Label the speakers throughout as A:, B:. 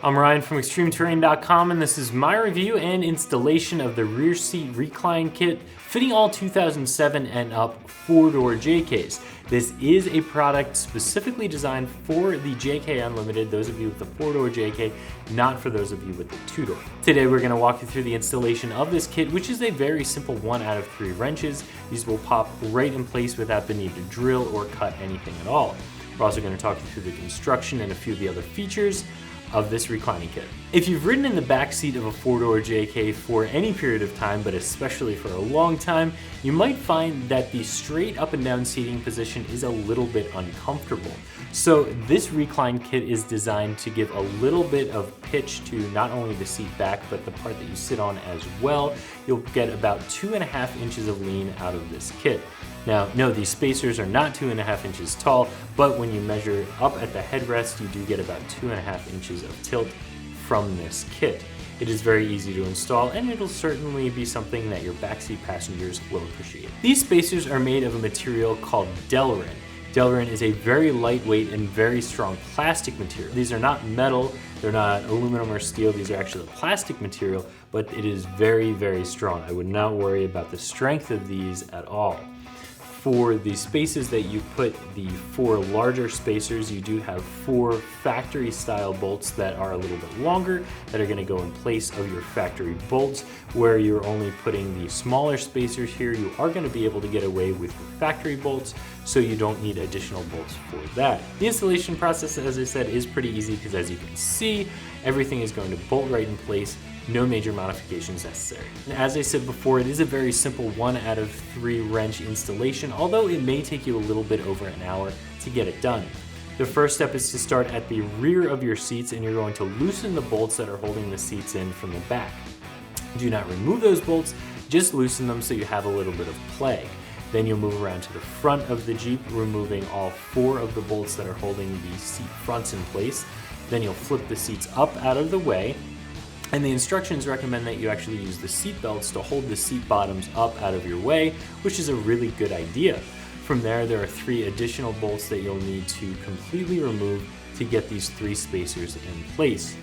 A: I'm Ryan from ExtremeTerrain.com, and this is my review and installation of the Rear Seat Recline Kit fitting all 2007 and up 4-door JKs. This is a product specifically designed for the JK Unlimited, those of you with the 4-door JK, not for those of you with the 2-door. Today we're going to walk you through the installation of this kit, which is a very simple 1 out of 3 wrenches. These will pop right in place without the need to drill or cut anything at all. We're also going to talk you through the construction and a few of the other features of this reclining kit. If you've ridden in the back seat of a 4-door JK for any period of time, but especially for a long time, you might find that the straight up and down seating position is a little bit uncomfortable. So this recline kit is designed to give a little bit of pitch to not only the seat back, but the part that you sit on as well. You'll get about 2.5 inches of lean out of this kit. Now, no, these spacers are not 2.5 inches tall, but when you measure up at the headrest, you do get about 2.5 inches of tilt from this kit. It is very easy to install, and it'll certainly be something that your backseat passengers will appreciate. These spacers are made of a material called Delrin. Delrin is a very lightweight and very strong plastic material. These are not metal, they're not aluminum or steel, these are actually a plastic material, but it is very, very strong. I would not worry about the strength of these at all. For the spaces that you put the 4 larger spacers, you do have 4 factory style bolts that are a little bit longer that are going to go in place of your factory bolts. Where you're only putting the smaller spacers here, you are going to be able to get away with your factory bolts, so you don't need additional bolts for that. The installation process, as I said, is pretty easy because, as you can see, everything is going to bolt right in place. No major modifications necessary. And as I said before, it is a very simple 1 out of 3 wrench installation, although it may take you a little bit over an hour to get it done. The first step is to start at the rear of your seats, and you're going to loosen the bolts that are holding the seats in from the back. Do not remove those bolts, just loosen them so you have a little bit of play. Then you'll move around to the front of the Jeep, removing all 4 of the bolts that are holding the seat fronts in place. Then you'll flip the seats up out of the way. And the instructions recommend that you actually use the seat belts to hold the seat bottoms up out of your way, which is a really good idea. From there are 3 additional bolts that you'll need to completely remove to get these 3 spacers in place.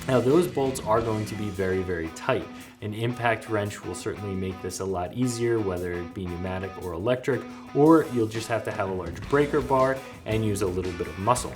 A: Now those bolts are going to be very, very tight. An impact wrench will certainly make this a lot easier, whether it be pneumatic or electric, or you'll just have to have a large breaker bar and use a little bit of muscle.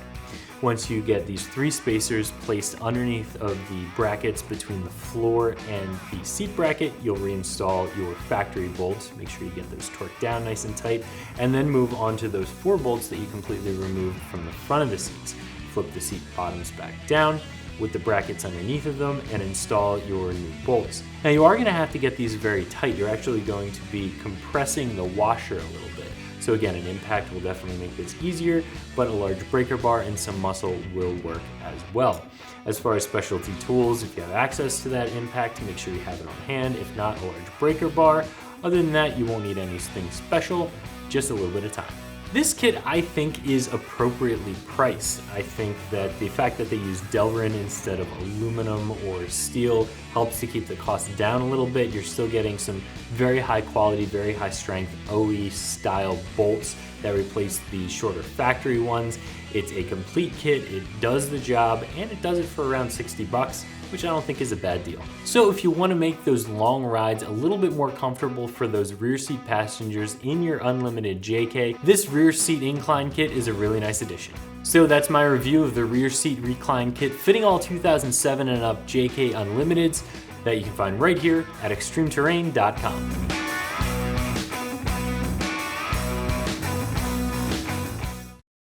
A: Once you get these 3 spacers placed underneath of the brackets between the floor and the seat bracket, you'll reinstall your factory bolts. Make sure you get those torqued down nice and tight, and then move on to those 4 bolts that you completely removed from the front of the seats. Flip the seat bottoms back down with the brackets underneath of them and install your new bolts. Now you are going to have to get these very tight. You're actually going to be compressing the washer a little bit. So again, an impact will definitely make this easier, but a large breaker bar and some muscle will work as well. As far as specialty tools, if you have access to that impact, make sure you have it on hand. If not, a large breaker bar. Other than that, you won't need anything special, just a little bit of time. This kit, I think, is appropriately priced. I think that the fact that they use Delrin instead of aluminum or steel helps to keep the cost down a little bit. You're still getting some very high quality, very high strength OE style bolts that replace the shorter factory ones. It's a complete kit, it does the job, and it does it for around 60 bucks, which I don't think is a bad deal. So if you want to make those long rides a little bit more comfortable for those rear seat passengers in your unlimited JK, this rear seat incline kit is a really nice addition. So that's my review of the Rear Seat Recline Kit fitting all 2007 and up JK Unlimiteds that you can find right here at ExtremeTerrain.com.